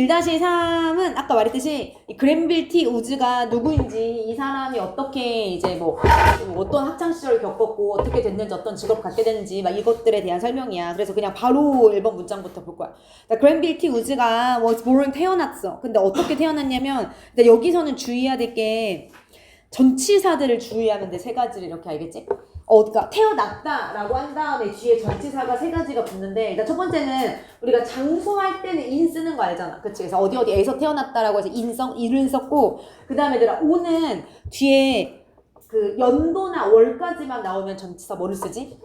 1-3은 아까 말했듯이 이 그랜빌 티 우즈가 누구인지, 이 사람이 어떻게 이제 뭐 어떤 학창 시절을 겪었고 어떻게 됐는지, 어떤 직업을 갖게 됐는지 막 이것들에 대한 설명이야. 그래서 그냥 바로 1번 문장부터 볼 거야. 그러니까 그랜빌 티 우즈가 was born, 태어났어. 근데 어떻게 태어났냐면, 근데 여기서는 주의해야 될 게 전치사들을 주의하면 돼. 3가지를 이렇게, 알겠지? 그러니까 태어났다라고 한 다음에 뒤에 전치사가 3가지가 붙는데, 일단 첫 번째는 우리가 장소할 때는 in 쓰는 거 알잖아. 그치? 그래서 어디에서 태어났다라고 해서 in을 썼고, 그 다음에 얘들아 o는 뒤에 그 연도나 월까지만 나오면 전치사 뭐를 쓰지?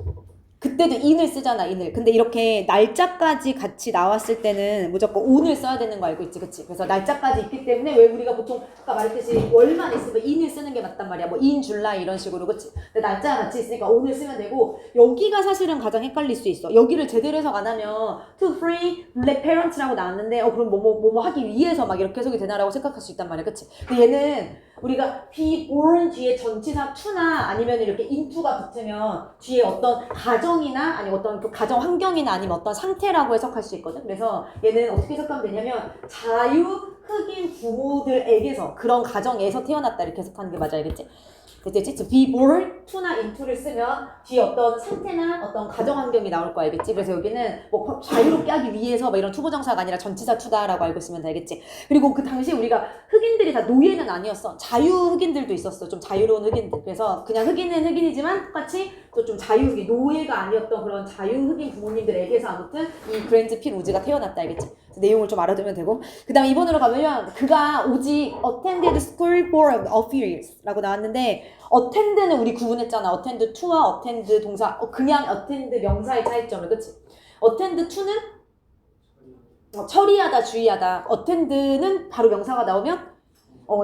그때도 in을 쓰잖아, in을. 근데 이렇게 날짜까지 같이 나왔을 때는 무조건 on을 써야 되는 거 알고 있지, 그치? 그래서 날짜까지 있기 때문에 왜 우리가 보통 아까 말했듯이 월만 있으면 in을 쓰는 게 맞단 말이야. 뭐 in July 이런 식으로, 그치? 근데 날짜가 같이 있으니까 on을 쓰면 되고, 여기가 사실은 가장 헷갈릴 수 있어. 여기를 제대로 해석 안 하면 to free black parents라고 나왔는데 그럼 뭐뭐 하기 위해서 막 이렇게 해석이 되나라고 생각할 수 있단 말이야, 그치? 근데 얘는 우리가 be born 뒤에 전치사 to나 아니면 이렇게 into가 붙으면 뒤에 어떤 가정이나 아니면 어떤 그 가정 환경이나 아니면 어떤 상태라고 해석할 수 있거든. 그래서 얘는 어떻게 해석하면 되냐면 자유 흑인 부모들에게서, 그런 가정에서 태어났다 이렇게 해석하는 게 맞아, 알겠지? 그치? be born to나 into를 쓰면 뒤에 어떤 상태나 어떤 가정 환경이 나올 거 알겠지? 그래서 여기는 뭐 자유롭게 하기 위해서 뭐 이런 투부정사가 아니라 전치사 투다라고 알고 있으면 되겠지? 그리고 그 당시에 우리가 흑인들이 다 노예는 아니었어. 자유 흑인들도 있었어. 좀 자유로운 흑인들. 그래서 그냥 흑인은 흑인이지만 똑같이 또 좀 자유 흑인, 노예가 아니었던 그런 자유 흑인 부모님들에게서 아무튼 이 그랜드 필 우즈가 태어났다, 알겠지? 내용을 좀 알아두면 되고, 그 다음에 2번으로 가면 그가 오직 attended school for a few years 라고 나왔는데, attend는 우리 구분했잖아. attend to와 attend 동사, 그냥 attend 명사의 차이점을, 그치? attend to는 처리하다, 주의하다. attend는 바로 명사가 나오면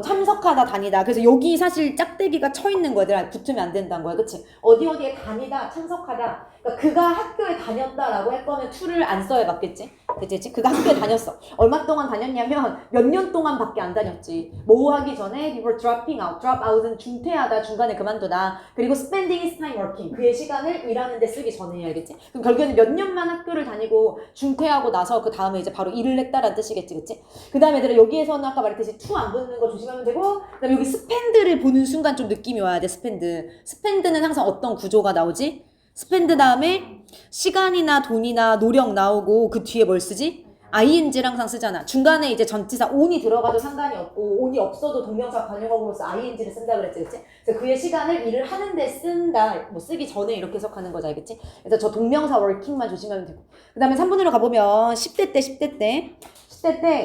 참석하다, 다니다. 그래서 여기 사실 짝대기가 쳐 있는 거야. 붙으면 안 된다는 거야. 그치? 어디에 다니다, 참석하다. 그러니까 그가 학교에 다녔다라고 할 거면 to를 안 써야 맞겠지? 그치? 그가 학교에 다녔어. 얼마 동안 다녔냐면 몇 년 동안밖에 안 다녔지. 뭐 하기 전에 before dropping out. drop out은 중퇴하다, 중간에 그만두다. 그리고 spending his time working. 그의 시간을 일하는 데 쓰기 전에, 알겠지? 그럼 결국에는 몇 년만 학교를 다니고 중퇴하고 나서 그 다음에 이제 바로 일을 했다라는 뜻이겠지, 그치? 그 다음에 얘들아 여기에서는 아까 말했듯이 to 안 붙는 거 조심하면 되고, 그 다음에 여기 spend를 보는 순간 좀 느낌이 와야 돼. spend는 항상 어떤 구조가 나오지? spend 다음에 시간이나 돈이나 노력 나오고 그 뒤에 뭘 쓰지? ing를 항상 쓰잖아. 중간에 이제 전치사 on이 들어가도 상관이 없고 on이 없어도 동명사 관용어로서 ing를 쓴다 그랬지, 그치? 그래서 그의 시간을 일을 하는데 쓴다, 뭐 쓰기 전에 이렇게 해석하는 거지, 알겠지? 그래서 저 동명사 working만 조심하면 되고, 그 다음에 3번으로 가보면 10대 때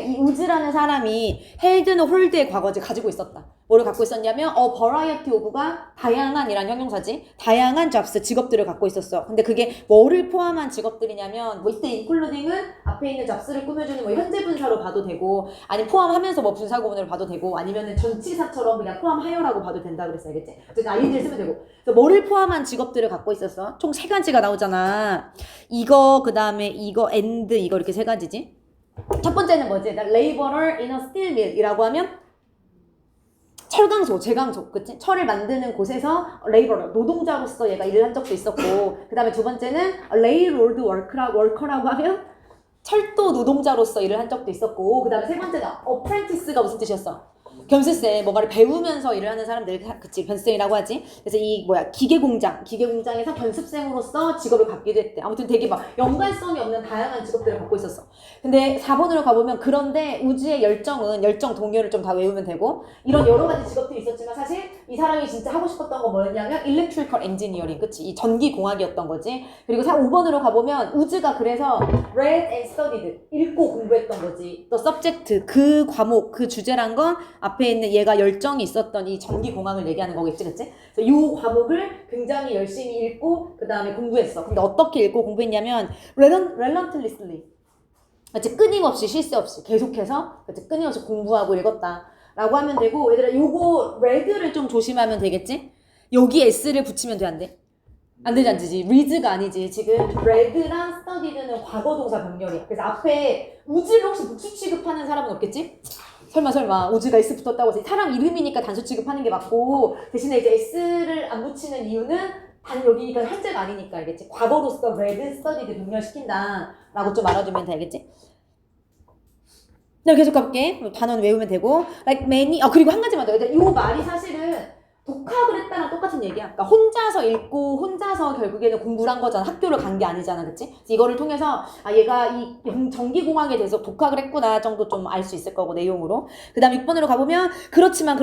이 우즈라는 사람이 헬드는 홀드의 과거지 가지고 있었다. 뭐를 갖고 있었냐면 variety of가 다양한 이란 형용사지. 다양한 jobs, 직업들을 갖고 있었어. 근데 그게 뭐를 포함한 직업들이냐면 뭐 이때 including은 앞에 있는 jobs를 꾸며주는 뭐 현재 분사로 봐도 되고, 아니 포함하면서 뭐 분사 구문으로 봐도 되고, 아니면은 전치사처럼 그냥 포함하여라고 봐도 된다 그랬어, 알겠지? 그래서 ing를 쓰면 되고. 그래서 뭐를 포함한 직업들을 갖고 있었어? 총 3가지가 나오잖아. 이거, 그 다음에 이거, and 이거, 이렇게 3가지지. 첫 번째는 뭐지? laborer in a steel mill 이라고 하면 철강소, 제강소, 그치? 철을 만드는 곳에서 laborer, 노동자로서 얘가 일을 한 적도 있었고, 그 다음에 두 번째는 railroad worker라고 하면 철도 노동자로서 일을 한 적도 있었고, 그 다음에 세 번째는 apprentice가 무슨 뜻이었어? 견습생, 뭔가를 배우면서 일을 하는 사람들, 그치, 견습생이라고 하지. 그래서 이 기계공장에서 견습생으로서 직업을 갖기도 했대. 아무튼 되게 막 연관성이 없는 다양한 직업들을 갖고 있었어. 근데 4번으로 가보면, 그런데 우주의 열정 동료를 좀 다 외우면 되고, 이런 여러 가지 직업들이 있었지만 사실 이 사람이 진짜 하고 싶었던 건 뭐였냐면 electrical engineering, 그치, 이 전기공학이었던 거지. 그리고 5번으로 가보면 우즈가 그래서 read and studied, 읽고 공부했던 거지. 또 subject, 그 과목, 그 주제란 건 앞에 있는 얘가 열정이 있었던 이 전기공학을 얘기하는 거겠지, 그치? 그래서 이 과목을 굉장히 열심히 읽고 그 다음에 공부했어. 근데 어떻게 읽고 공부했냐면 relentlessly, 그치? 끊임없이, 쉴 새 없이 계속해서, 그치? 끊임없이 공부하고 읽었다 라고 하면 되고, 얘들아 요거 read를 좀 조심하면 되겠지? 여기 s를 붙이면 돼, 안 돼? 안 되지. read가 아니지. 지금 read랑 studied는 과거동사 병렬이야. 그래서 앞에 우즈를 혹시 복수 취급하는 사람은 없겠지? 설마 우즈가 S 붙었다고 해서 사람 이름이니까 단수 취급하는 게 맞고, 대신에 이제 S를 안 붙이는 이유는 여기가 현재가 아니니까, 알겠지? 과거로서 read, studied 병렬시킨다 라고 좀 알아두면 되겠지? 나 계속 가볼게. 단어는 외우면 되고. Like many. 그리고 한 가지만 더. 이 말이 사실은 독학을 했다랑 똑같은 얘기야. 그러니까 혼자서 읽고 혼자서 결국에는 공부를 한 거잖아. 학교를 간 게 아니잖아, 그치? 그래서 이거를 통해서 얘가 이 전기공학에 대해서 독학을 했구나 정도 좀 알 수 있을 거고 내용으로. 그 다음 6번으로 가보면 그렇지만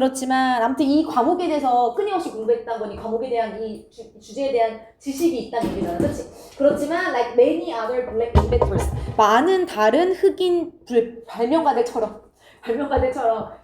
아무튼 이 과목에 대해서 끊임없이 공부했다는 거니 과목에 대한 이 주제에 대한 지식이 있다는 얘기잖아, 그치? 그렇지만 like many other black inventors, 많은 다른 흑인 발명가들처럼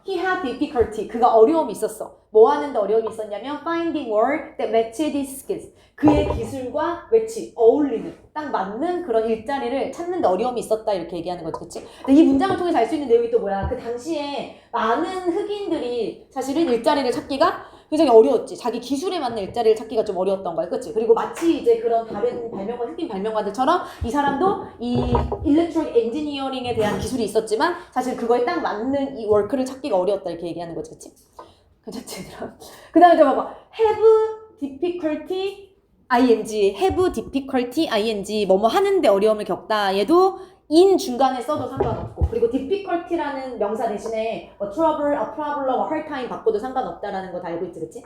he had difficulty, 그가 어려움이 있었어. 뭐 하는데 어려움이 있었냐면 finding word that matched his skills, 그의 기술과 매치, 어울리는, 딱 맞는 그런 일자리를 찾는데 어려움이 있었다 이렇게 얘기하는 거지, 그치? 근데 이 문장을 통해서 알 수 있는 내용이 또 뭐야? 그 당시에 많은 흑인들이 사실은 일자리를 찾기가 굉장히 어려웠지. 자기 기술에 맞는 일자리를 찾기가 좀 어려웠던 거야, 그치? 그리고 마치 이제 그런 다른 흑인 발명가들처럼 이 사람도 이 일렉트릭 엔지니어링에 대한 기술이 있었지만 사실 그거에 딱 맞는 이 워크를 찾기가 어려웠다 이렇게 얘기하는 거지, 그치? 괜찮지, 얘들아? 그 다음에 저 봐봐. have difficulty ing, 뭐뭐 하는데 어려움을 겪다. 얘도 in 중간에 써도 상관없고, 그리고 difficulty라는 명사 대신에 뭐 trouble, a problem, a hard time 바꿔도 상관없다라는 거 다 알고 있지, 그치?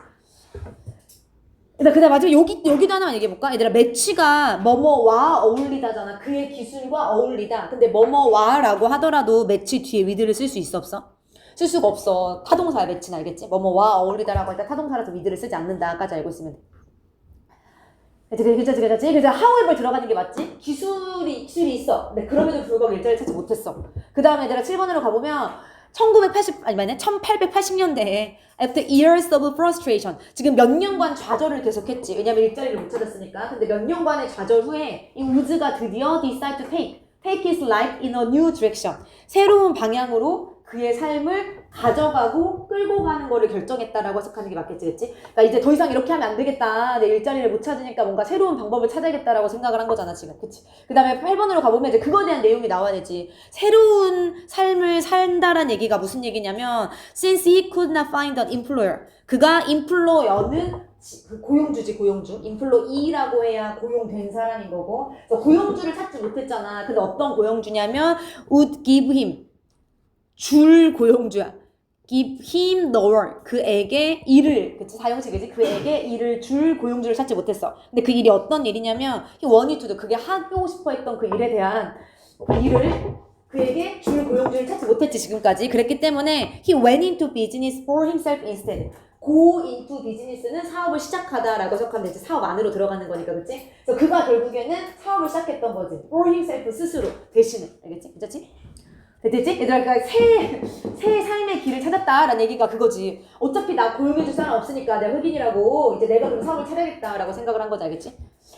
그다음 마지막 여기도 하나만 얘기해볼까? 얘들아, 매치가 뭐뭐와 어울리다잖아. 그의 기술과 어울리다. 근데 뭐뭐와라고 하더라도 매치 뒤에 with를 쓸 수 있어, 없어? 쓸 수가 없어. 타동사야, 매치는. 알겠지? 뭐뭐와 어울리다라고 할 때 타동사라서 with를 쓰지 않는다까지 알고 있으면 돼. 그치. 그래서 however 들어가는 게 맞지? 기술이 있어. 근데 그럼에도 불구하고 일자리를 찾지 못했어. 그 다음에 얘들아 7번으로 가보면 1880년대에 after years of frustration, 지금 몇 년간 좌절을 계속했지. 왜냐면 일자리를 못 찾았으니까. 근데 몇 년간의 좌절 후에 이 우즈가 드디어 decide to take his life in a new direction, 새로운 방향으로 그의 삶을 가져가고 끌고 가는 거를 결정했다라고 해석하는 게 맞겠지, 그치? 그러니까 이제 더 이상 이렇게 하면 안 되겠다. 내 일자리를 못 찾으니까 뭔가 새로운 방법을 찾아야겠다라고 생각을 한 거잖아, 지금. 그치? 그 다음에 8번으로 가보면 이제 그거에 대한 내용이 나와야 되지. 새로운 삶을 산다란 얘기가 무슨 얘기냐면, since he could not find an employer. 그가 employer는 고용주지, 고용주. employee라고 해야 고용된 사람인 거고. 그래서 고용주를 찾지 못했잖아. 근데 어떤 고용주냐면, would give him. 줄 고용주야. give him the work. 그에게 일을, 그치? 사용식이지? 그에게 일을 줄 고용주를 찾지 못했어. 근데 그 일이 어떤 일이냐면, he wanted to do. 그게 하고 싶어 했던 그 일에 대한 그 일을 그에게 줄 고용주를 찾지 못했지, 지금까지. 그랬기 때문에, he went into business for himself instead. go into business는 사업을 시작하다라고 해석하면 되지. 사업 안으로 들어가는 거니까, 그치? 그래서 그가 결국에는 사업을 시작했던 거지. for himself, 스스로, 대신에. 알겠지? 괜찮지? 됐지? 얘들아, 그러니까 새 삶의 길을 찾았다라는 얘기가 그거지. 어차피 나 고용해줄 사람 없으니까 내가 흑인이라고 이제 내가 그럼 사업을 차려야겠다라고 생각을 한 거지, 알겠지?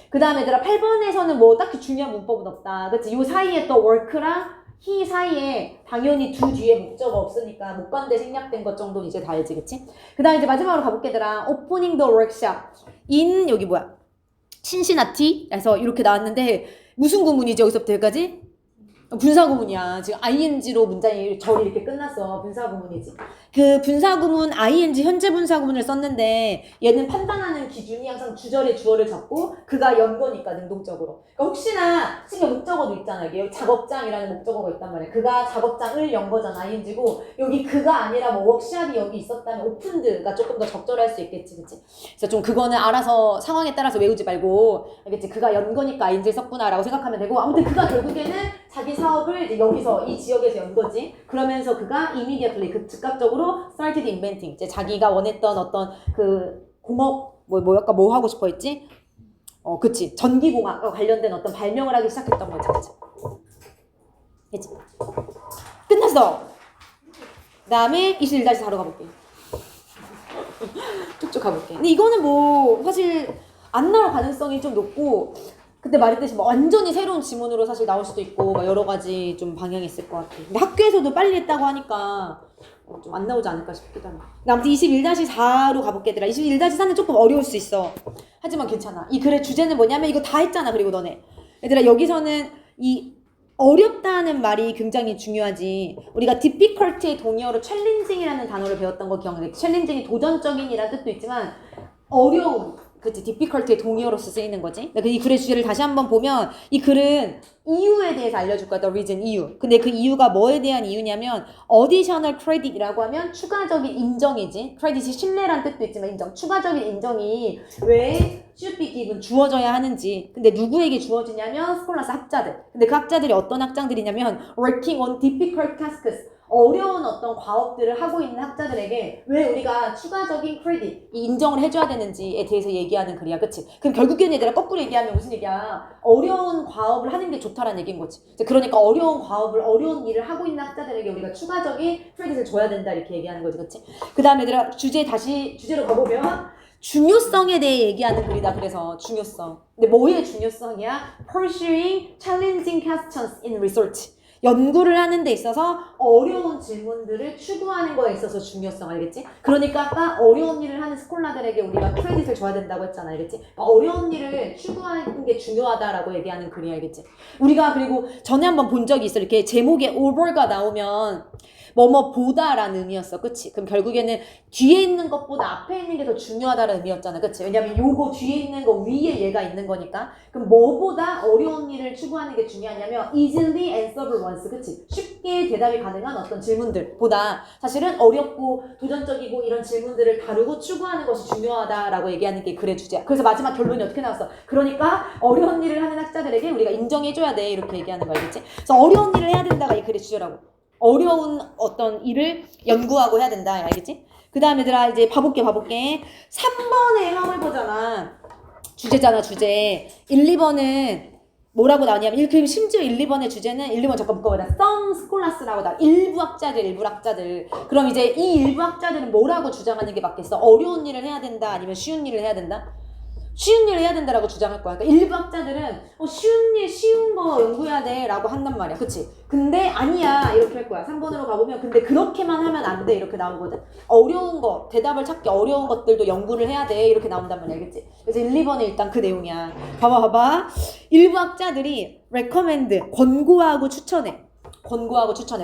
그 다음에 얘들아 8번에서는 뭐 딱히 중요한 문법은 없다, 그치? 요 사이에 또 work랑 he 사이에 당연히 두 뒤에 목적어 없으니까 목관대 생략된 것 정도는 이제 다 알지, 그치? 그 다음에 이제 마지막으로 가볼게, 얘들아. opening the workshop in 여기 뭐야? 신시나티에서 이렇게 나왔는데 무슨 구문이지 여기서부터 여기까지? 분사구문이야. 지금 ing로 문장이 절이 이렇게 끝났어. 분사구문이지. 그 분사구문 ing 현재 분사구문을 썼는데 얘는 판단하는 기준이 항상 주절의 주어를 잡고 그가 연 거니까 능동적으로. 그러니까 혹시나 지금 목적어도 있잖아. 여기 작업장이라는 목적어가 있단 말이야. 그가 작업장을 연 거잖아. ing고 여기 그가 아니라 뭐 워크샵이 여기 있었다면 오픈드가 조금 더 적절할 수 있겠지, 그치? 그래서 좀 그거는 알아서 상황에 따라서 외우지 말고, 알겠지? 그가 연 거니까 ing를 썼구나라고 생각하면 되고, 아무튼 그가 결국에는 자기 사업을 이제 여기서 이 지역에서 연 거지. 그러면서 그가 immediately 즉각적으로 started inventing, 이제 자기가 원했던 어떤 그 공업 뭐랄까 뭐 하고 싶어 했지? 그치. 전기공학과 관련된 어떤 발명을 하기 시작했던 거지, 그치? 그치? 끝났어. 그다음에 21-4로 가볼게. 쭉쭉 가볼게. 근데 이거는 뭐 사실 안 나올 가능성이 좀 높고. 그때 말했듯이 뭐 완전히 새로운 지문으로 사실 나올 수도 있고 막 여러 가지 좀 방향이 있을 것 같아. 근데 학교에서도 빨리 했다고 하니까 좀 안 나오지 않을까 싶기도 하네. 아무튼 21-4로 가볼게, 얘들아. 21-4는 조금 어려울 수 있어. 하지만 괜찮아. 이 글의 주제는 뭐냐면 이거 다 했잖아. 그리고 너네. 얘들아, 여기서는 이 어렵다는 말이 굉장히 중요하지. 우리가 difficulty의 동의어로 challenging이라는 단어를 배웠던 거 기억나요? challenging이 도전적인이라는 뜻도 있지만 어려움, 그치, difficult의 동의어로서 쓰이는 거지. 근데 이 글의 주제를 다시 한번 보면 이 글은 이유에 대해서 알려줄 거야. The reason, 이유. 근데 그 이유가 뭐에 대한 이유냐면 additional credit이라고 하면 추가적인 인정이지. credit이 신뢰란 뜻도 있지만 인정. 추가적인 인정이 왜 should be given, 주어져야 하는지. 근데 누구에게 주어지냐면 스콜라스 학자들. 근데 그 학자들이 어떤 학자들이냐면 working on difficult tasks, 어려운 어떤 과업들을 하고 있는 학자들에게 왜 우리가 추가적인 크레딧, 이 인정을 해줘야 되는지에 대해서 얘기하는 글이야. 그치? 그럼 결국에는 얘들아 거꾸로 얘기하면 무슨 얘기야? 어려운 과업을 하는 게 좋다라는 얘기인 거지. 그러니까 어려운 과업을, 어려운 일을 하고 있는 학자들에게 우리가 추가적인 크레딧을 줘야 된다 이렇게 얘기하는 거지. 그치? 그 다음에 얘들아 주제로 가보면 중요성에 대해 얘기하는 글이다. 그래서 중요성. 근데 뭐의 중요성이야? Pursuing challenging questions in research. 연구를 하는 데 있어서 어려운 질문들을 추구하는 거에 있어서 중요성, 알겠지? 그러니까 아까 어려운 일을 하는 스콜라들에게 우리가 크레딧을 줘야 된다고 했잖아, 알겠지? 어려운 일을 추구하는 게 중요하다라고 얘기하는 글이, 알겠지? 우리가 그리고 전에 한번 본 적이 있어. 이렇게 제목에 over가 나오면 뭐뭐 보다라는 의미였어. 그치? 그럼 결국에는 뒤에 있는 것보다 앞에 있는 게 더 중요하다는 의미였잖아. 그치? 왜냐면 요거 뒤에 있는 거 위에 얘가 있는 거니까. 그럼 뭐보다 어려운 일을 추구하는 게 중요하냐면 easily answerable ones. 그치? 쉽게 대답이 가능한 어떤 질문들보다 사실은 어렵고 도전적이고 이런 질문들을 다루고 추구하는 것이 중요하다라고 얘기하는 게 글의 주제야. 그래서 마지막 결론이 어떻게 나왔어? 그러니까 어려운 일을 하는 학자들에게 우리가 인정해줘야 돼. 이렇게 얘기하는 거 알겠지? 그래서 어려운 일을 해야 된다가 이 글의 주제라고. 어려운 어떤 일을 연구하고 해야 된다. 알겠지? 그 다음에 얘들아 이제 봐볼게. 3번에 한번 해보잖아. 주제잖아, 주제. 1, 2번은 뭐라고 나오냐면 그럼 심지어 1, 2번의 주제는 1, 2번 잠깐 묶어보자. some scholars라고 나와. 일부 학자들. 그럼 이제 이 일부 학자들은 뭐라고 주장하는 게 맞겠어? 어려운 일을 해야 된다? 아니면 쉬운 일을 해야 된다? 쉬운 일을 해야 된다라고 주장할 거야. 그러니까 일부 학자들은 쉬운 거 연구해야 돼 라고 한단 말이야. 그치? 근데 아니야 이렇게 할 거야. 3번으로 가보면 근데 그렇게만 하면 안 돼 이렇게 나오거든. 어려운 거, 대답을 찾기 어려운 것들도 연구를 해야 돼 이렇게 나온단 말이야. 알겠지? 그래서 1, 2번은 일단 그 내용이야. 봐봐. 일부 학자들이 recommend, 권고하고 추천해.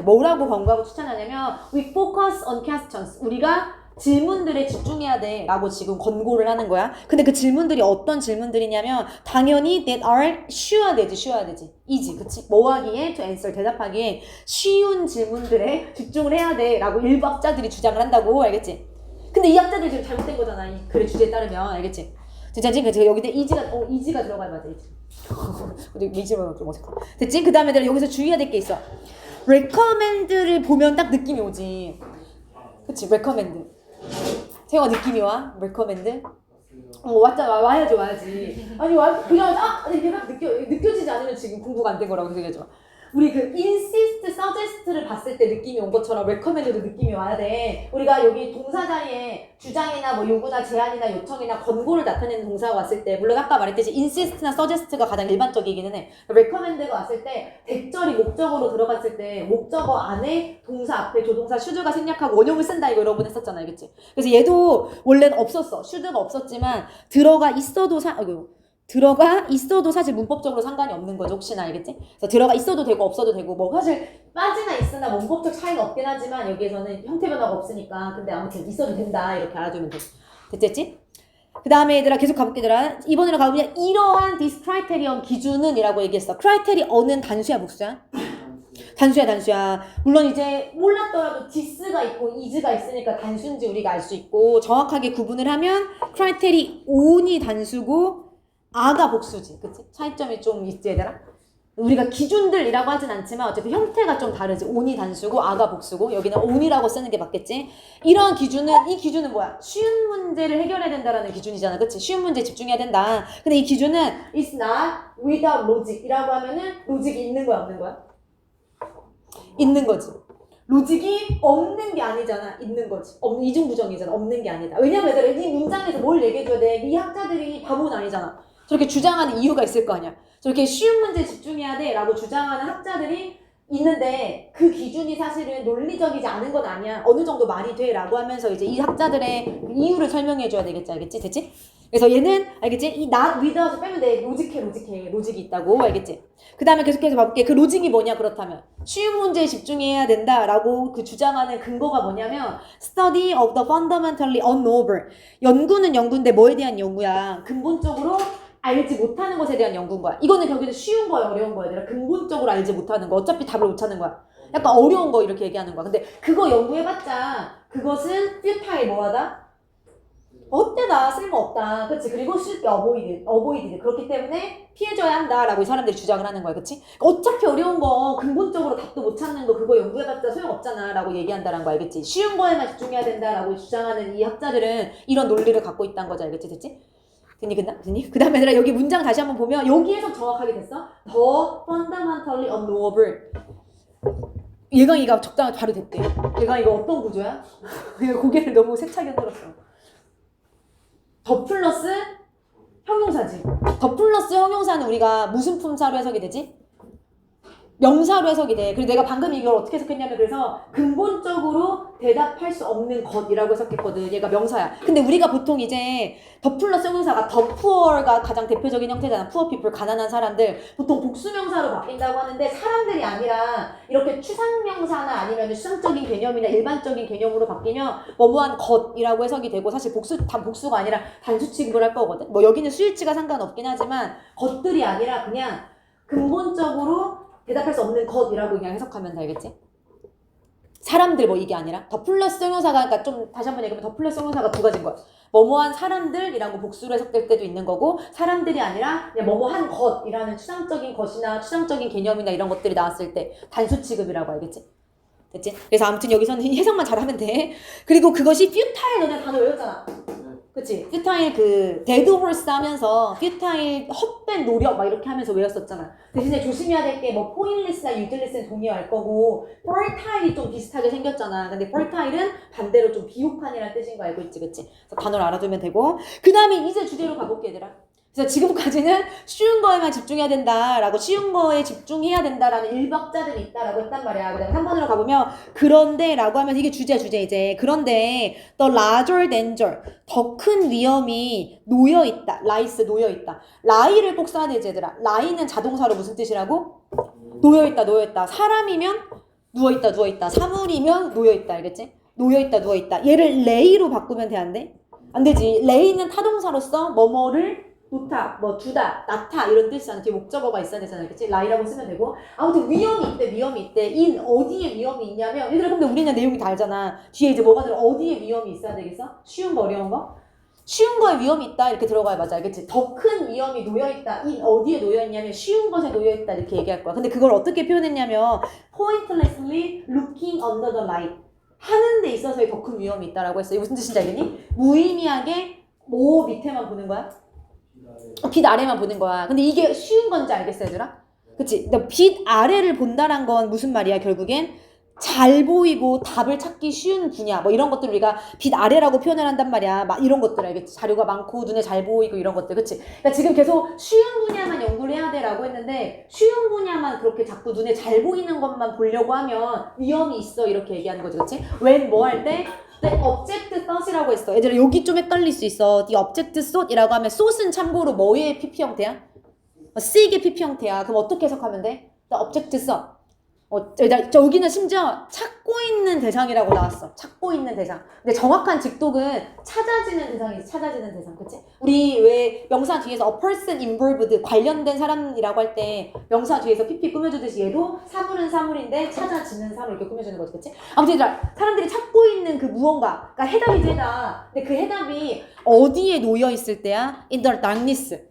뭐라고 권고하고 추천하냐면 we focus on questions. 우리가 질문들에 집중해야 돼 라고 지금 권고를 하는 거야. 근데 그 질문들이 어떤 질문들이냐면 당연히 that are 쉬워야 되지 easy. 그치? 뭐 하기에 to answer, 대답하기에 쉬운 질문들에 집중을 해야 돼 라고 일부 학자들이 주장을 한다고. 알겠지? 근데 이 학자들이 지금 잘못된 거잖아. 이 글의 주제에 따르면. 알겠지? 진짜지? 그래서 여기다 easy가 들어가야 맞아. easy만 좀 어색하다. 됐지? 그 다음에 내가 여기서 주의해야 될 게 있어. recommend를 보면 딱 느낌이 오지. 그치? recommend. 세영아 느낌이 와? recommend? 와야지. 아니 그냥 이게 막 느껴지지 않으면 지금 공부가 안 된 거라고 생각하지 마. 우리 그 insist, suggest를 봤을 때 느낌이 온 것처럼 recommend도 느낌이 와야 돼. 우리가 여기 동사 자리에 주장이나 뭐 요구나 제안이나 요청이나 권고를 나타내는 동사가 왔을 때 물론 아까 말했듯이 insist나 suggest가 가장 일반적이기는 해. recommend가 왔을 때 대절이 목적어로 들어갔을 때 목적어 안에 동사 앞에 조동사 should가 생략하고 원형을 쓴다 이거 여러분 했었잖아. 알겠지? 그래서 얘도 원래는 없었어. should가 없었지만 들어가 있어도 사실 문법적으로 상관이 없는 거죠. 혹시나. 알겠지? 그래서 들어가 있어도 되고 없어도 되고 뭐 사실 빠지나 있으나 문법적 차이는 없긴 하지만 여기에서는 형태 변화가 없으니까 근데 아무튼 있어도 된다 이렇게 알아두면 돼. 됐지? 그 다음에 얘들아 계속 가볼게. 얘들아 이번으로 가보면 이러한 this criterion 기준은 이라고 얘기했어. criterion은 단수야 복수야? 단수야. 물론 이제 몰랐더라도 this가 있고 is가 있으니까 단수인지 우리가 알 수 있고 정확하게 구분을 하면 criterion이 단수고 아가 복수지. 그치? 차이점이 좀 있지 얘들아? 우리가 기준들이라고 하진 않지만 어쨌든 형태가 좀 다르지. on이 단수고 아가 복수고 여기는 on이라고 쓰는 게 맞겠지? 이 기준은 뭐야? 쉬운 문제를 해결해야 된다라는 기준이잖아. 그치? 쉬운 문제에 집중해야 된다. 근데 이 기준은 is not without logic 이라고 하면은 로직이 있는 거야 없는 거야? 있는 거지. 로직이 없는 게 아니잖아. 있는 거지. 이중부정이잖아. 없는 게 아니다. 왜냐면 얘들아 이 문장에서 뭘 얘기해줘야 돼? 이 학자들이 바보는 아니잖아. 저렇게 주장하는 이유가 있을 거 아니야. 저렇게 쉬운 문제에 집중해야 돼 라고 주장하는 학자들이 있는데 그 기준이 사실은 논리적이지 않은 건 아니야. 어느 정도 말이 돼 라고 하면서 이제 이 학자들의 이유를 설명해 줘야 되겠지. 알겠지? 됐지? 그래서 얘는 알겠지? 이 not without 빼면 돼. 로직이 있다고. 알겠지? 그 다음에 계속해서 봐볼게. 그 로직이 뭐냐 그렇다면 쉬운 문제에 집중해야 된다라고 그 주장하는 근거가 뭐냐면 study of the fundamentally unknowable. 연구는 연구인데 뭐에 대한 연구야? 근본적으로 알지 못하는 것에 대한 연구인 거야. 이거는 결국에 쉬운 거야 어려운 거야. 내가 근본적으로 알지 못하는 거. 어차피 답을 못 찾는 거야. 약간 어려운 거 이렇게 얘기하는 거야. 근데 그거 연구해봤자 그것은 futile 뭐하다? 어때다 쓸모없다. 그치? 그리고 쉽게 어보이드. 그렇기 때문에 피해줘야 한다라고 이 사람들이 주장을 하는 거야. 그치? 어차피 어려운 거 근본적으로 답도 못 찾는 거 그거 연구해봤자 소용없잖아 라고 얘기한다는 거 알겠지? 쉬운 거에만 집중해야 된다라고 주장하는 이 학자들은 이런 논리를 갖고 있다는 거지. 알겠지? 됐지? 됐니? 그 다음에 얘들아 여기 문장 다시 한번 보면 여기에서 정확하게 됐어? The fundamentally unknowable. 얘가 적당히 바로 됐대. 얘가 이거 어떤 구조야? 고개를 너무 세차게 흔들었어. 더 플러스 형용사지. 더 플러스 형용사는 우리가 무슨 품사로 해석이 되지? 명사로 해석이 돼. 그래서 내가 방금 이걸 어떻게 해석했냐면 그래서 근본적으로 대답할 수 없는 것이라고 해석했거든. 얘가 명사야. 근데 우리가 보통 이제 더 플러스 형용사가 더 puor가 가장 대표적인 형태잖아. poor people, 가난한 사람들. 보통 복수명사로 바뀐다고 하는데 사람들이 아니라 이렇게 추상명사나 아니면 추상적인 개념이나 일반적인 개념으로 바뀌면 뭐뭐한 것이라고 해석이 되고 사실 복수가 아니라 단수 취급을 할 거거든. 뭐 여기는 수일치가 상관없긴 하지만 것들이 아니라 그냥 근본적으로 대답할 수 없는 것이라고 그냥 해석하면 되겠지? 사람들 뭐 이게 아니라 더 플러스 형용사가 그러니까 좀 다시 한번 얘기하면 더 플러스 형용사가 두 가지인 거야. 뭐뭐한 사람들이라고 복수로 해석될 때도 있는 거고 사람들이 아니라 그냥 뭐뭐한 것이라는 추상적인 것이나 추상적인 개념이나 이런 것들이 나왔을 때 단수 취급이라고 알겠지? 됐지? 그래서 아무튼 여기서는 해석만 잘하면 돼. 그리고 그것이 futile 너네 단어 외웠잖아. 그치? futile 그 dead horse 하면서 futile 헛된 노력 막 이렇게 하면서 외웠었잖아. 대신에 조심해야 될 게 뭐 pointless나 useless는 동의할 거고 fertile이 좀 비슷하게 생겼잖아. 근데 fertile은 반대로 좀 비옥한이라는 뜻인 거 알고 있지, 그치? 그래서 단어를 알아두면 되고 그 다음에 이제 주제로 가볼게 얘들아. 그래서 지금까지는 쉬운 거에만 집중해야 된다라고 쉬운 거에 집중해야 된다라는 일박자들이 있다라고 했단 말이야. 그다음에 3번으로 가보면 그런데 라고 하면 이게 주제 이제 그런데 the larger danger 더 큰 위험이 놓여있다. 라이스 놓여있다. 라이를 꼭 써야 되지 얘들아. 라이는 자동사로 무슨 뜻이라고? 놓여있다. 사람이면 누워있다. 사물이면 놓여있다. 알겠지? 놓여있다. 얘를 레이로 바꾸면 돼 안 돼? 안 되지. 레이는 타동사로서 뭐뭐를 놓다, 뭐 두다, 나타 이런 뜻이잖아. 뒤에 목적어가 있어야 되잖아. 그치? 라이라고 쓰면 되고 아무튼 위험이 있대. 인 어디에 위험이 있냐면 얘들아 근데 우리는 내용이 다 알잖아. 뒤에 이제 뭐가 들어? 어디에 위험이 있어야 되겠어? 쉬운 거 어려운 거? 쉬운 거에 위험이 있다 이렇게 들어가야 맞아. 알겠지? 더 큰 위험이 놓여있다. 인 어디에 놓여있냐면 쉬운 것에 놓여있다 이렇게 얘기할 거야. 근데 그걸 어떻게 표현했냐면 pointlessly looking under the light 하는 데 있어서의 더 큰 위험이 있다라고 했어. 이거 무슨 뜻인지 알겠니? 무의미하게 뭐 밑에만 보는 거야? 빛 아래만 보는 거야. 근데 이게 쉬운 건지 알겠어 얘들아? 그치? 빛 아래를 본다란 건 무슨 말이야 결국엔? 잘 보이고 답을 찾기 쉬운 분야 뭐 이런 것들 우리가 빛 아래라고 표현을 한단 말이야. 막 이런 것들 알겠지? 자료가 많고 눈에 잘 보이고 이런 것들 그치? 그러니까 지금 계속 쉬운 분야만 연구를 해야 돼 라고 했는데 쉬운 분야만 그렇게 자꾸 눈에 잘 보이는 것만 보려고 하면 위험이 있어 이렇게 얘기하는 거지 그치? when 뭐 할 때? The object thought이라고 했어. 얘들아 여기 좀 헷갈릴 수 있어. The object thought이라고 하면 thought은 참고로 뭐의 PP 형태야? seek의 PP 형태야. 그럼 어떻게 해석하면 돼? The object thought. 여기는 심지어 찾고 있는 대상이라고 나왔어. 찾고 있는 대상. 근데 정확한 직독은 찾아지는 대상이지. 찾아지는 대상. 그치? 우리 왜 명사 뒤에서 a person involved 관련된 사람이라고 할 때 명사 뒤에서 PP 꾸며주듯이 얘도 사물은 사물인데 찾아지는 사물 이렇게 꾸며주는 거지. 그치? 아무튼 사람들이 찾고 있는 그 무언가. 그러니까 해답이지 해답. 근데 그 해답이 어디에 놓여있을 때야? In the darkness.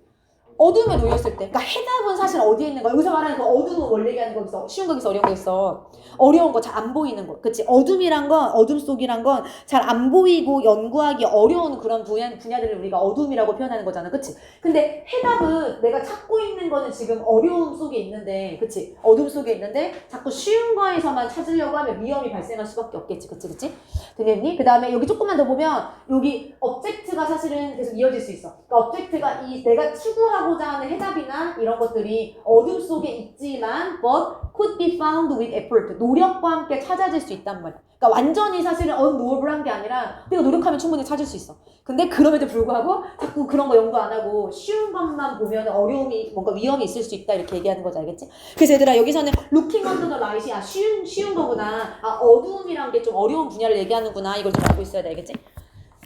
어둠에 놓였을 때. 그러니까 해답은 사실 어디에 있는 거야? 여기서 말하는 그 어둠은 원래 얘기하는 거 있어. 쉬운 거 있어, 어려운 거 있어. 어려운 거 잘 안 보이는 거. 그치? 어둠이란 건, 어둠 속이란 건 잘 안 보이고 연구하기 어려운 그런 분야들을 우리가 어둠이라고 표현하는 거잖아. 그치? 근데 해답은 내가 찾고 있는 거는 지금 어려움 속에 있는데, 그치? 어둠 속에 있는데 자꾸 쉬운 거에서만 찾으려고 하면 위험이 발생할 수밖에 없겠지. 그치? 되겠니? 그 다음에 여기 조금만 더 보면 여기 object가 사실은 계속 이어질 수 있어. 그러니까 object가 이 내가 추구하고 추구하고자 하는 해답이나 이런 것들이 어둠 속에 있지만 but could be found with effort. 노력과 함께 찾아질 수 있단 말이야. 그러니까 완전히 사실은 unknowable한 게 아니라 우리가 노력하면 충분히 찾을 수 있어. 근데 그럼에도 불구하고 자꾸 그런 거 연구 안 하고 쉬운 것만 보면 어려움이 뭔가 위험이 있을 수 있다 이렇게 얘기하는 거지 알겠지? 그래서 얘들아 여기서는 looking under the light이 쉬운 거구나. 어두움이란 게 좀 어려운 분야를 얘기하는구나. 이걸 좀 알고 있어야 돼 알겠지?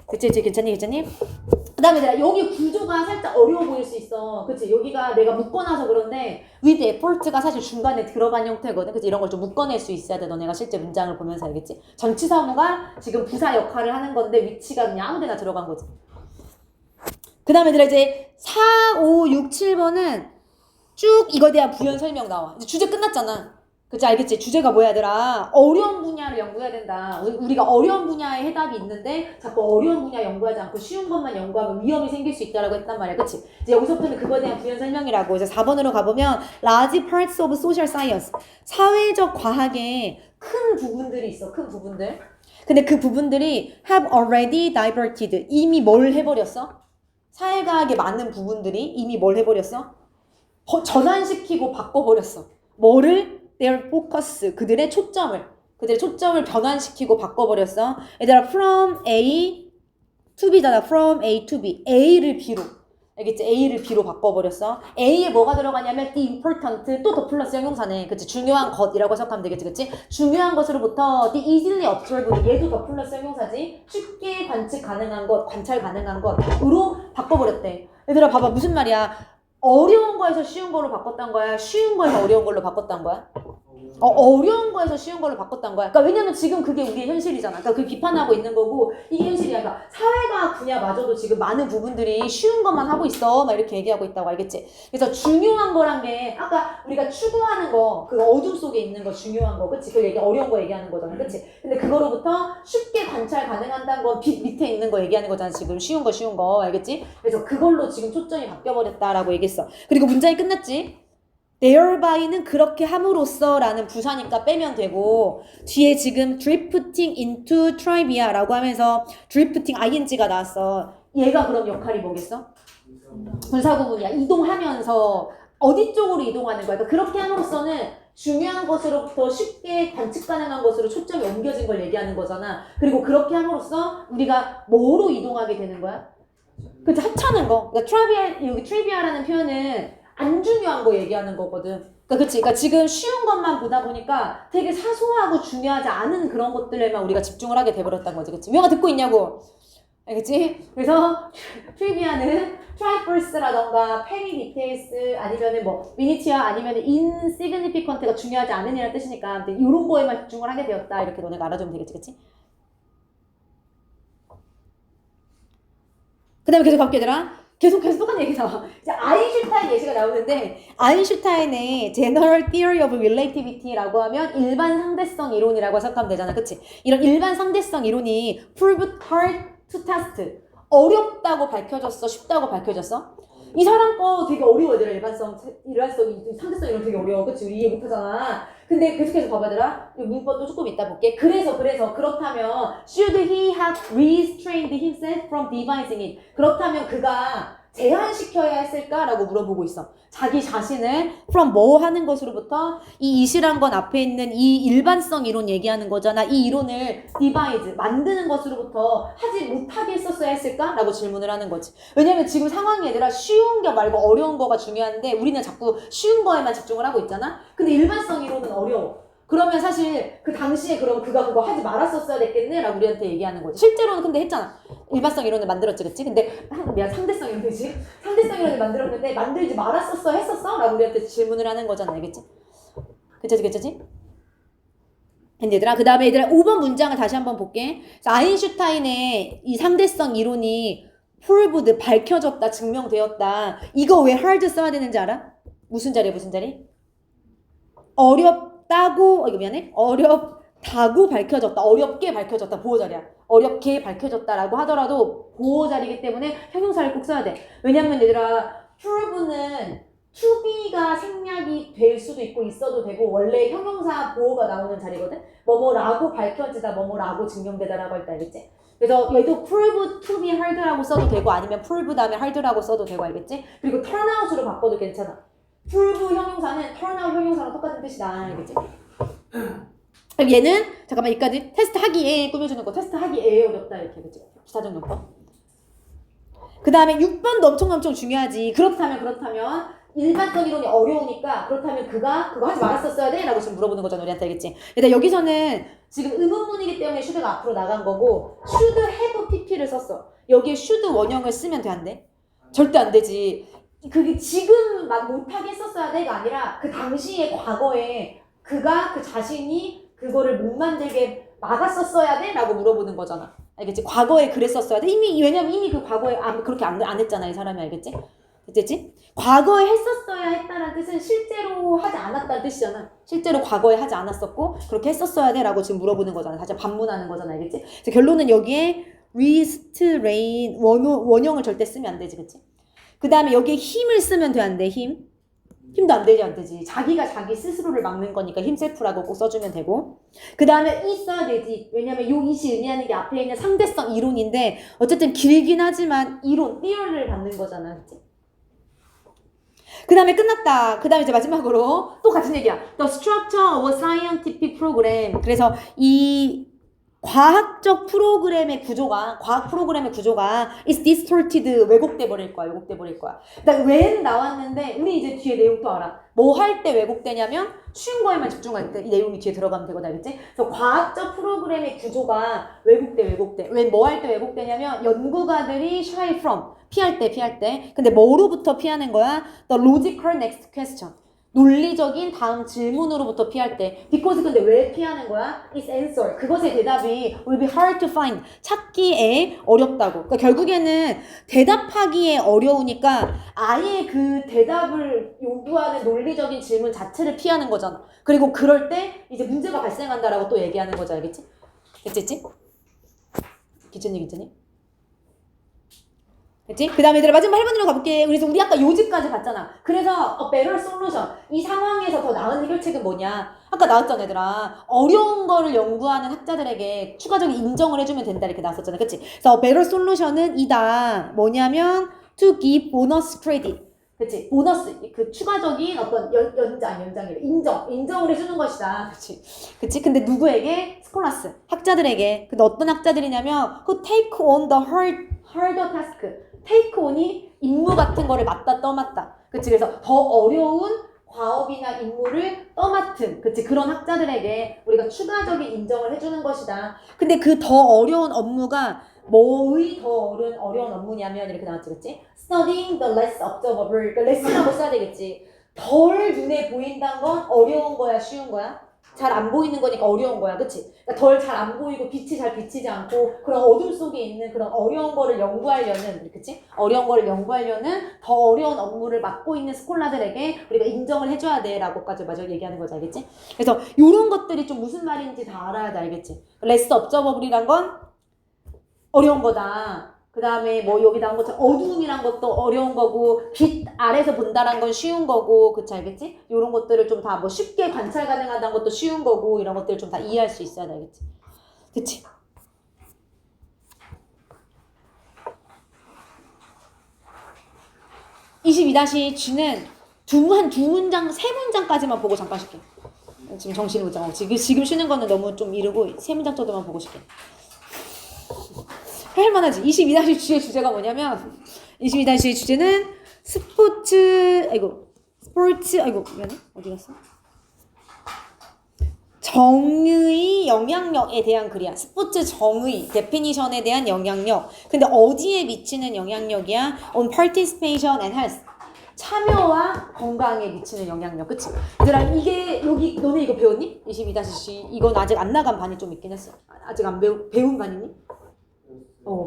그치 괜찮니? 그 다음에 내가 여기 구조가 살짝 어려워 보일 수 있어. 그치? 여기가 내가 묶어놔서 그런데 with effort가 사실 중간에 들어간 형태거든. 그치? 이런 걸 좀 묶어낼 수 있어야 돼. 너네가 실제 문장을 보면서 알겠지? 전치사무가 지금 부사 역할을 하는 건데 위치가 그냥 아무 데나 들어간 거지. 그 다음에 얘들아 이제 4, 5, 6, 7번은 쭉 이거에 대한 부연 설명 나와. 이제 주제 끝났잖아. 그치 알겠지? 주제가 뭐야 얘들아? 어려운 분야를 연구해야 된다. 우리가 어려운 분야에 해답이 있는데 자꾸 어려운 분야 연구하지 않고 쉬운 것만 연구하면 위험이 생길 수 있다라고 했단 말이야. 그치? 이제 여기서부터는 그거에 대한 부연 설명이라고. 이제 4번으로 가보면 large parts of social science. 사회적 과학의 큰 부분들이 있어. 큰 부분들. 근데 그 부분들이 have already diverted. 이미 뭘 해버렸어? 사회과학의 많은 부분들이 이미 뭘 해버렸어? 전환시키고 바꿔버렸어. 뭐를? their focus, 그들의 초점을 변환시키고 바꿔버렸어. 얘들아, from A to B잖아. from A to B. A를 B로. 알겠지? A를 B로 바꿔버렸어. A에 뭐가 들어가냐면 the important, 또 더 플러스 형용사네. 그치? 중요한 것이라고 해석하면 되겠지? 그치? 중요한 것으로부터 the easily observed, 얘도 더 플러스 형용사지? 쉽게 관측 가능한 것, 관찰 가능한 것으로 바꿔버렸대. 얘들아, 봐봐. 무슨 말이야? 어려운 거에서 쉬운 걸로 바꿨단 거야? 쉬운 거에서 어려운 걸로 바꿨단 거야? 어려운 거에서 쉬운 걸로 바꿨단 거야. 그러니까 왜냐면 지금 그게 우리의 현실이잖아. 그러니까 그 비판하고 있는 거고 이게 현실이야. 그러니까 사회과학 분야마저도 지금 많은 부분들이 쉬운 것만 하고 있어. 막 이렇게 얘기하고 있다고 알겠지? 그래서 중요한 거란 게 아까 우리가 추구하는 거, 그 어둠 속에 있는 거 중요한 거, 그치? 그 얘기 어려운 거 얘기하는 거잖아, 그치? 근데 그거로부터 쉽게 관찰 가능한다는 건 빛 밑에 있는 거 얘기하는 거잖아. 지금 쉬운 거, 알겠지? 그래서 그걸로 지금 초점이 바뀌어버렸다라고 얘기했어. 그리고 문장이 끝났지? thereby,는 그렇게 함으로써 라는 부사니까 빼면 되고 뒤에 지금 drifting into trivia 라고 하면서 drifting ing가 나왔어. 얘가 그럼 역할이 뭐겠어? 분사구문이야. 이동하면서 어디 쪽으로 이동하는 거야. 그러니까 그렇게 함으로써는 중요한 것으로부터 쉽게 관측 가능한 것으로 초점이 옮겨진 걸 얘기하는 거잖아. 그리고 그렇게 함으로써 우리가 뭐로 이동하게 되는 거야? 그치? 하찮은 거. 그러니까 trivia, 여기 trivia라는 표현은 안 중요한 거 얘기하는 거거든. 그러니까 지금 쉬운 것만 보다 보니까 되게 사소하고 중요하지 않은 그런 것들에만 우리가 집중을 하게 돼버렸단 거지. 그치? 명아 듣고 있냐고. 알겠지? 그래서 트리비아는 트라이펄스라던가 페리 디테일스 아니면은 뭐 미니티어 아니면은 인시그니피컨트가 중요하지 않은 이라는 뜻이니까 이런 거에만 집중을 하게 되었다. 이렇게 너네가 알아주면 되겠지. 그치? 그 다음에 계속 갈게 얘들아. 계속 똑같은 얘기 나와. 이제 아인슈타인 예시가 나오는데 아인슈타인의 General Theory of Relativity라고 하면 일반 상대성 이론이라고 해석하면 되잖아. 그치? 이런 일반 상대성 이론이 proved hard to test. 어렵다고 밝혀졌어? 쉽다고 밝혀졌어? 이 사람 거 되게 어려워 얘들아. 일반성 상대성 이론 되게 어려워. 그치? 우리 이해 못하잖아. 근데 계속해서 봐봐들아. 문법도 조금 이따 볼게. 그래서 그렇다면 should he have restrained himself from devising it? 그렇다면 그가 제한시켜야 했을까라고 물어보고 있어. 자기 자신을 from 뭐 하는 것으로부터 이 이시란 건 앞에 있는 이 일반성 이론 얘기하는 거잖아. 이 이론을 devise, 만드는 것으로부터 하지 못하게 했었어야 했을까라고 질문을 하는 거지. 왜냐면 지금 상황이 얘들아 쉬운 게 말고 어려운 거가 중요한데 우리는 자꾸 쉬운 거에만 집중을 하고 있잖아. 근데 일반성 이론은 어려워. 그러면 사실 그 당시에 그럼 그가 그거 하지 말았었어야 됐겠네? 라고 우리한테 얘기하는 거지. 실제로는 근데 했잖아. 일반성 이론을 만들었지, 그치? 근데 미안, 상대성 이론이지? 상대성 이론을 만들었는데 만들지 말았었어? 했었어? 라고 우리한테 질문을 하는 거잖아. 알겠지? 그치? 근데 얘들아, 그 다음에 얘들아 5번 문장을 다시 한번 볼게. 아인슈타인의 이 상대성 이론이 proved, 밝혀졌다, 증명되었다. 이거 왜 hard 써야 되는지 알아? 무슨 자리? 어렵다고 밝혀졌다. 어렵게 밝혀졌다. 보호자리야. 어렵게 밝혀졌다라고 하더라도 보호자리이기 때문에 형용사를 꼭 써야 돼. 왜냐면 얘들아 prove는 to be가 생략이 될 수도 있고 있어도 되고 원래 형용사 보호가 나오는 자리거든. 뭐뭐라고 밝혀지다, 뭐뭐라고 증명되다라고 할 때 알겠지? 그래서 얘도 prove to be hard라고 써도 되고 아니면 prove 다음에 hard라고 써도 되고 알겠지? 그리고 turn out으로 바꿔도 괜찮아. prove 형용사는 turn out 형용사랑 똑같은 뜻이다 알겠지? 그럼 얘는 잠깐만 여기까지 테스트 하기에 꾸며주는 거 테스트 하기에 어렵다 이렇게 그치? 사전용법. 그 다음에 6번도 엄청 중요하지. 그렇다면 일반적 이론이 어려우니까 그렇다면 그가 그거 하지 말았었어야 돼? 라고 지금 물어보는 거잖아 우리한테 알겠지? 근데 여기서는 지금 의문문이기 때문에 should가 앞으로 나간 거고 should have pp를 썼어. 여기에 should 원형을 쓰면 돼 안 돼? 절대 안 되지. 그게 지금 막 못하게 했었어야 돼가 아니라 그 당시에 과거에 그가 그 자신이 그거를 못 만들게 막았었어야 돼? 라고 물어보는 거잖아. 알겠지? 과거에 그랬었어야 돼? 왜냐면 이미 그 과거에 그렇게 안 했잖아 이 사람이 알겠지? 됐지? 과거에 했었어야 했다는 뜻은 실제로 하지 않았다는 뜻이잖아. 실제로 과거에 하지 않았었고 그렇게 했었어야 돼 라고 지금 물어보는 거잖아. 다시 반문하는 거잖아. 알겠지? 그래서 결론은 여기에 restrain 원형을 절대 쓰면 안 되지. 그치? 그 다음에 여기에 힘을 쓰면 돼 안 돼? 힘도 안 되지. 자기가 자기 스스로를 막는 거니까 힘셀프라고 꼭 써주면 되고. 그 다음에 이 써야 되지. 왜냐면 요 이시 의미하는 게 앞에 있는 상대성 이론인데 어쨌든 길긴 하지만 이론, theory를 받는 거잖아. 그치? 그 다음에 끝났다. 그 다음에 이제 마지막으로 또 같은 얘기야. The structure of a scientific program. 그래서 이 과학 프로그램의 구조가 is distorted, 왜곡돼 버릴 거야. 그러니까 when 나왔는데 우리 이제 뒤에 내용 또 알아. 뭐 할 때 왜곡되냐면 쉬운 거에만 집중할 때 이 내용이 뒤에 들어가면 되거든, 알겠지? 그래서 과학적 프로그램의 구조가 왜곡돼. 왜 뭐 할 때 왜곡되냐면 연구가들이 shy from 피할 때. 근데 뭐로부터 피하는 거야? The logical next question. 논리적인 다음 질문으로부터 피할 때. Because 근데 왜 피하는 거야? Its answer. 그것의 대답이 will be hard to find. 찾기에 어렵다고. 그러니까 결국에는 대답하기에 어려우니까 아예 그 대답을 요구하는 논리적인 질문 자체를 피하는 거잖아. 그리고 그럴 때 이제 문제가 발생한다라고 또 얘기하는 거죠. 알겠지? 됐지? 기천이? 됐지? 그 다음에 얘들아 마지막 8번으로 가볼게. 그래서 우리 아까 요지까지 봤잖아. 그래서 a better solution. 이 상황에서 더 나은 해결책은 뭐냐? 아까 나왔잖아 얘들아. 어려운 거를 연구하는 학자들에게 추가적인 인정을 해주면 된다 이렇게 나왔었잖아. 그치? 그래서 a better solution은 이다. 뭐냐면 to give bonus credit. 그치? 보너스, 그 추가적인 어떤 연장이래. 인정을 해주는 것이다. 그치? 근데 누구에게? 스콜라스, 학자들에게. 근데 어떤 학자들이냐면, who take on the harder task. take on이 임무 같은 거를 맡다 떠맡다. 그치? 그래서 더 어려운 과업이나 임무를 떠맡은, 그치? 그런 학자들에게 우리가 추가적인 인정을 해주는 것이다. 근데 그 더 어려운 업무가 뭐의 더 어려운 업무냐면 이렇게 나왔지, 그치? Studying the less observable. 그러니까 less라고 써야 되겠지. 덜 눈에 보인다는 건 어려운 거야, 쉬운 거야? 잘 안 보이는 거니까 어려운 거야, 그치? 그러니까 덜 잘 안 보이고 빛이 잘 비치지 않고 그런 어둠 속에 있는 그런 어려운 거를 연구하려는, 그치? 어려운 거를 연구하려는 더 어려운 업무를 맡고 있는 스콜라들에게 우리가 인정을 해줘야 돼 라고까지 마저 얘기하는 거지, 알겠지? 그래서 이런 것들이 좀 무슨 말인지 다 알아야 돼, 알겠지? less observable이란 건 어려운 거다. 그 다음에 뭐 여기 나온 것처럼 어두움이란 것도 어려운 거고 빛 아래서 본다란 건 쉬운 거고, 그치 알겠지? 이런 것들을 좀 다 뭐 쉽게 관찰 가능하다는 것도 쉬운 거고 이런 것들을 좀 다 이해할 수 있어야 돼, 알겠지? 그치? (22-G는) 한 두 문장, 세 문장까지만 보고 잠깐 쉴게. 지금 정신을 못 잡아. 지금 쉬는 거는 너무 좀 이르고 세 문장 정도만 보고 쉴게. 할만하지. 22-G의 주제가 뭐냐면 22-G의 주제는 스포츠 미안해. 어디 갔어? 정의 영향력에 대한 글이야. 스포츠 정의 데피니션에 대한 영향력. 근데 어디에 미치는 영향력이야? On participation and health. 참여와 건강에 미치는 영향력. 그치? 얘들아 이게 여기 너네 이거 배웠니? 22-G 이건 아직 안 나간 반이 좀 있긴 했어. 아직 안 배운 반이니?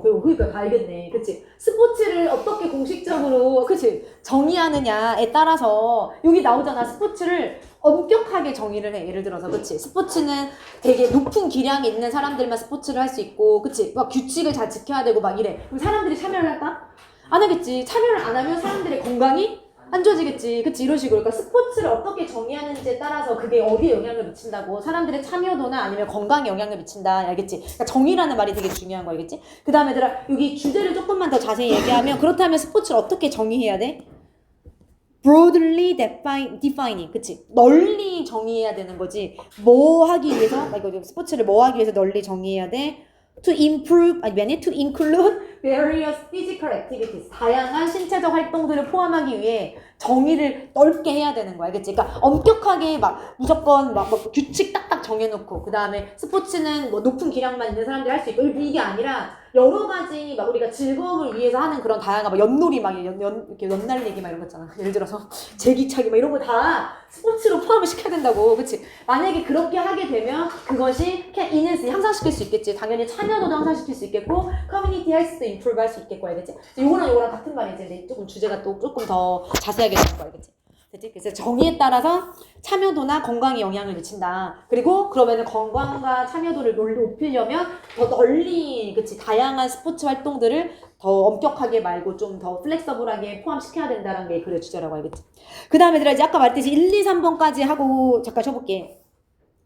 그러니까 다 알겠네. 그치? 스포츠를 어떻게 공식적으로, 그치? 정의하느냐에 따라서, 여기 나오잖아. 스포츠를 엄격하게 정의를 해. 예를 들어서, 그치? 스포츠는 되게 높은 기량이 있는 사람들만 스포츠를 할 수 있고, 그치? 막 규칙을 잘 지켜야 되고 막 이래. 그럼 사람들이 참여를 할까? 안 하겠지. 참여를 안 하면 사람들의 건강이 안 좋아지겠지. 그치? 이런 식으로. 그러니까 스포츠를 어떻게 정의하는지에 따라서 그게 어디에 영향을 미친다고. 사람들의 참여도나 아니면 건강에 영향을 미친다. 알겠지? 그러니까 정의라는 말이 되게 중요한 거 알겠지? 그 다음에 얘들아, 여기 주제를 조금만 더 자세히 얘기하면, 그렇다면 스포츠를 어떻게 정의해야 돼? broadly defining. 그치? 널리 정의해야 되는 거지. 뭐 하기 위해서? 이거 스포츠를 뭐 하기 위해서 널리 정의해야 돼? to improve, 아니, to include various physical activities. 다양한 신체적 활동들을 포함하기 위해 정의를 넓게 해야 되는 거야. 알겠지? 그러니까 엄격하게 막 무조건 막 규칙 딱딱 정해놓고, 그 다음에 스포츠는 뭐 높은 기량만 있는 사람들이 할 수 있고, 이게 아니라 여러 가지 막 우리가 즐거움을 위해서 하는 그런 다양한 막 연놀이 막 이렇게 연날리기 막 이런 거 있잖아. 예를 들어서 제기차기 막 이런 거 다 스포츠로 포함을 시켜야 된다고. 그치? 만약에 그렇게 하게 되면 그것이 인핸스 향상시킬 수 있겠지. 당연히 참여도도 향상시킬 수 있겠고 커뮤니티 헬스도 임프루브 할 수 있겠고 알겠지? 요거랑 요거랑 같은 말이지. 근데 조금 주제가 또 조금 더 자세하게 나올 거 알겠지? 됐지? 그래서 정의에 따라서 참여도나 건강에 영향을 미친다. 그리고 그러면은 건강과 참여도를 높이려면 더 널리, 그치? 다양한 스포츠 활동들을 더 엄격하게 말고 좀 더 플렉서블하게 포함시켜야 된다는 게 글의 주제라고 알겠지? 그 다음에 얘들아 이제 아까 말했듯이 1, 2, 3번까지 하고 잠깐 쉬어볼게.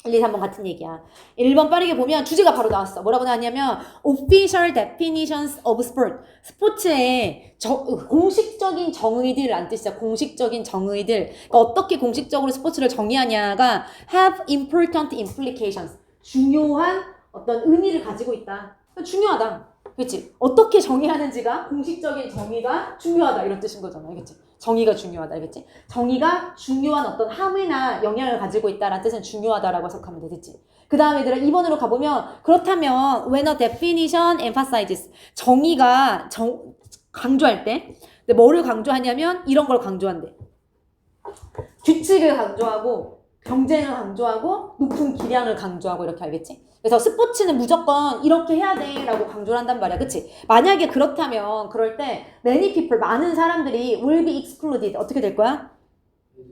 1, 2, 3번 같은 얘기야. 1번 빠르게 보면 주제가 바로 나왔어. 뭐라고 나왔냐면 Official Definitions of Sport. 스포츠의 공식적인 정의들 란 뜻이야. 공식적인 정의들. 그러니까 어떻게 공식적으로 스포츠를 정의하냐가 have important implications. 중요한 어떤 의미를 가지고 있다. 중요하다. 그치? 어떻게 정의하는지가 공식적인 정의가 중요하다. 이런 뜻인 거잖아. 알겠지? 정의가 중요하다. 알겠지? 정의가 중요한 어떤 함의나 영향을 가지고 있다라는 뜻은 중요하다라고 해석하면 되겠지. 그 다음에 얘들아 2번으로 가보면 그렇다면 when a definition emphasizes 정의가 강조할 때 근데 뭐를 강조하냐면 이런 걸 강조한대. 규칙을 강조하고 경쟁을 강조하고 높은 기량을 강조하고 이렇게 알겠지? 그래서 스포츠는 무조건 이렇게 해야 돼 라고 강조를 한단 말이야. 그치? 만약에 그렇다면 그럴 때 many people, 많은 사람들이 will be excluded. 어떻게 될 거야?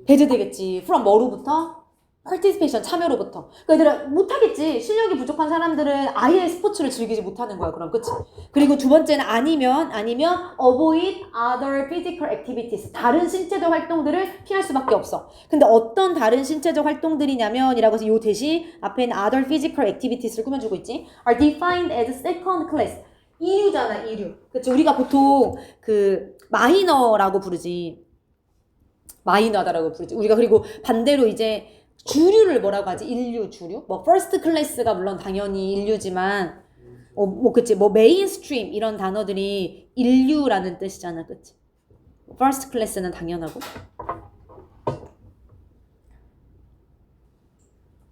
배제되겠지. from 뭐로부터? participation, 참여로부터. 그러니까 얘들아 못하겠지. 실력이 부족한 사람들은 아예 스포츠를 즐기지 못하는 거야. 그럼 그치? 그리고 두 번째는 아니면 avoid other physical activities. 다른 신체적 활동들을 피할 수밖에 없어. 근데 어떤 다른 신체적 활동들이냐면 이라고 해서 요 대신 앞에 있는 other physical activities를 꾸며주고 있지. are defined as second class. 이류잖아, 이류. 그치? 우리가 보통 그 마이너라고 부르지. 마이너다라고 부르지. 우리가 그리고 반대로 이제 주류를 뭐라고 하지? 인류, 주류? 뭐 퍼스트 클래스가 물론 당연히 인류지만 그치? 메인스트림 이런 단어들이 인류라는 뜻이잖아. 그치? 퍼스트 클래스는 당연하고.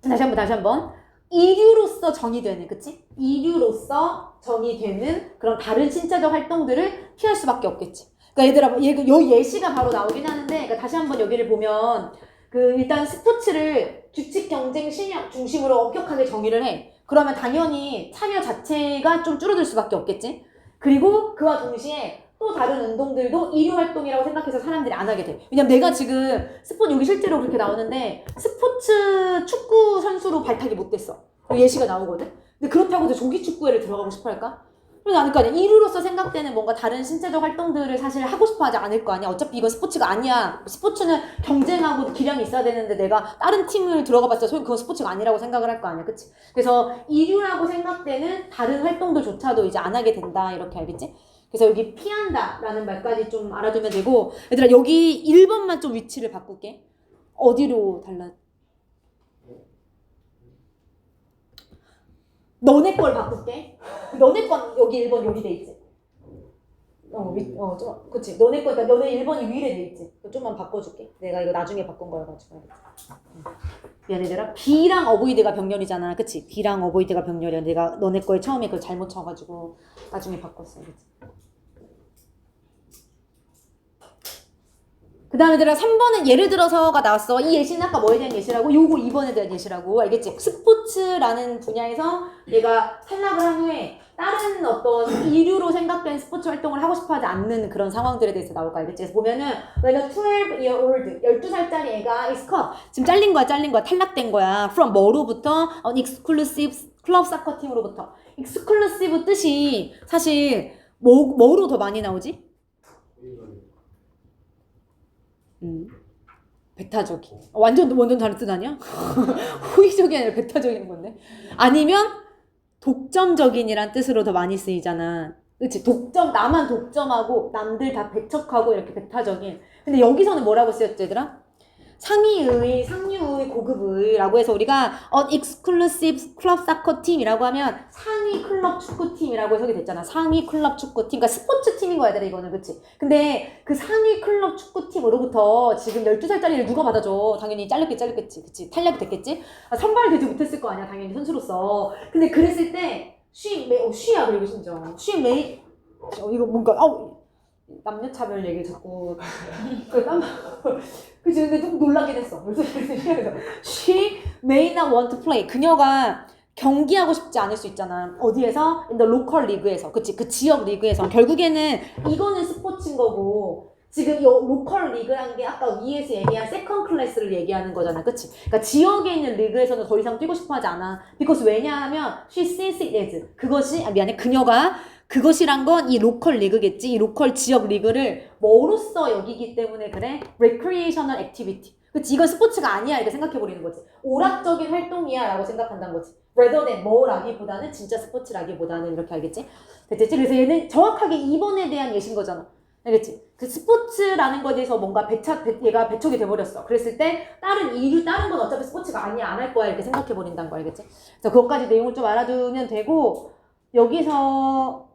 다시 한번. 이류로서 정의되는, 그치? 이류로서 정의되는 그런 다른 신체적 활동들을 피할 수밖에 없겠지. 그러니까 얘들아, 요 예시가 바로 나오긴 하는데, 그러니까 다시 한번 여기를 보면 일단 스포츠를 규칙 경쟁 신약 중심으로 엄격하게 정의를 해. 그러면 당연히 참여 자체가 좀 줄어들 수밖에 없겠지. 그리고 그와 동시에 또 다른 운동들도 이류 활동이라고 생각해서 사람들이 안 하게 돼. 왜냐면 내가 지금 여기 실제로 그렇게 나오는데 스포츠 축구 선수로 발탁이 못 됐어. 예시가 나오거든. 근데 그렇다고 해서 조기 축구회를 들어가고 싶어 할까? 그러니까 이류로서 생각되는 뭔가 다른 신체적 활동들을 사실 하고 싶어 하지 않을 거 아니야. 어차피 이건 스포츠가 아니야. 스포츠는 경쟁하고 기량이 있어야 되는데 내가 다른 팀을 들어가봤자 그건 스포츠가 아니라고 생각을 할 거 아니야. 그치? 그래서 이류라고 생각되는 다른 활동들조차도 이제 안 하게 된다. 이렇게 알겠지? 그래서 여기 피한다 라는 말까지 좀 알아두면 되고 얘들아 여기 1번만 좀 위치를 바꿀게. 어디로 달라? 너네 걸 바꿀게. 너네 건 여기 1번 여기 돼 있지. 그치. 너네 거, 그러니까 너네 1번이 위에 돼 있지. 좀만 바꿔줄게. 내가 이거 나중에 바꾼 거여가지고. 미안해, 얘들아. B랑 어보이드가 병렬이잖아. 그치? B랑 어보이드가 병렬이야. 내가 너네 거에 처음에 그걸 잘못 쳐가지고 나중에 바꿨어. 그치? 그 다음에 얘들아 3번은 예를 들어서가 나왔어. 이 예시는 아까 뭐에 대한 예시라고? 요거 2번에 대한 예시라고. 알겠지? 스포츠라는 분야에서 얘가 탈락을 한 후에 다른 어떤 이류로 생각된 스포츠 활동을 하고 싶어 하지 않는 그런 상황들에 대해서 나올 거 알겠지? 그래서 보면은 when a 12-year-old 12살짜리 애가 is cut. 지금 잘린 거야 탈락된 거야. from 뭐로부터? exclusive 클럽 사커 팀으로부터. exclusive 뜻이 사실 뭐로 더 많이 나오지? 배타적인. 완전 다른 뜻 아니야? 호의적이 아니라 배타적인 건데. 아니면 독점적인이란 뜻으로 더 많이 쓰이잖아. 그치? 나만 독점하고 남들 다 배척하고 이렇게 배타적인. 근데 여기서는 뭐라고 쓰였지 얘들아? 상위의 고급의라고 해서 우리가 exclusive club soccer team이라고 하면 상위 클럽 축구팀이라고 해석이 됐잖아. 상위 클럽 축구팀. 그러니까 스포츠 팀인 거야, 얘들아, 이거는. 그치? 근데 그 상위 클럽 축구팀으로부터 지금 12살짜리를 누가 받아줘? 당연히 잘렸겠지. 그치? 탈락이 됐겠지? 선발되지 못했을 거 아니야, 당연히 선수로서. 근데 그랬을 때 쉬야, 그리고 심지어. 이거 뭔가, 남녀차별 얘기 자꾸. 그치, 근데 좀 놀라긴 했어. 그래서 She may not want to play. 그녀가 경기하고 싶지 않을 수 있잖아. 어디에서? In the local league에서. 그치, 그 지역 리그에서. 결국에는 이거는 스포츠인 거고, 지금 이 로컬 리그라는 게 아까 위에서 얘기한 세컨 클래스를 얘기하는 거잖아. 그치? 그러니까 지역에 있는 리그에서는 더 이상 뛰고 싶어 하지 않아. because 왜냐하면 she sees it as. 그녀가 그것이란 건 이 로컬 리그겠지. 이 로컬 지역 리그를 뭐로써 여기기 때문에 그래? recreational activity. 그치? 이건 스포츠가 아니야. 이렇게 생각해버리는 거지. 오락적인 활동이야. 라고 생각한다는 거지. rather than 뭐라기보다는 진짜 스포츠라기보다는 이렇게 알겠지? 됐지? 그래서 얘는 정확하게 2번에 대한 예신 거잖아. 알겠지? 그 스포츠라는 거에 대해서 뭔가 얘가 배척이 돼버렸어. 그랬을 때 다른 건 어차피 스포츠가 아니야. 안 할 거야. 이렇게 생각해버린다는 거야. 알겠지? 그래서 그것까지 내용을 좀 알아두면 되고, 여기서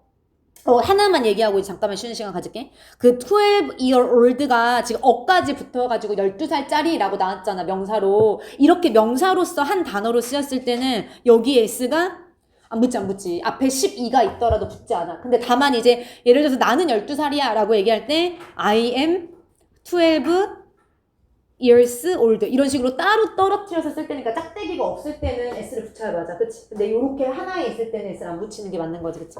하나만 얘기하고 잠깐만 쉬는 시간 가질게. 그 12-year-old가 지금 어까지 붙어가지고 12살짜리라고 나왔잖아, 명사로. 이렇게 명사로서 한 단어로 쓰였을 때는 여기에 s가 안 붙지. 앞에 12가 있더라도 붙지 않아. 근데 다만 이제 예를 들어서 나는 12살이야 라고 얘기할 때 I am 12 years old 이런 식으로 따로 떨어뜨려서 쓸 때니까 짝대기가 없을 때는 s를 붙여야 맞아. 그치? 근데 요렇게 하나에 있을 때는 s를 안 붙이는 게 맞는 거지. 그치?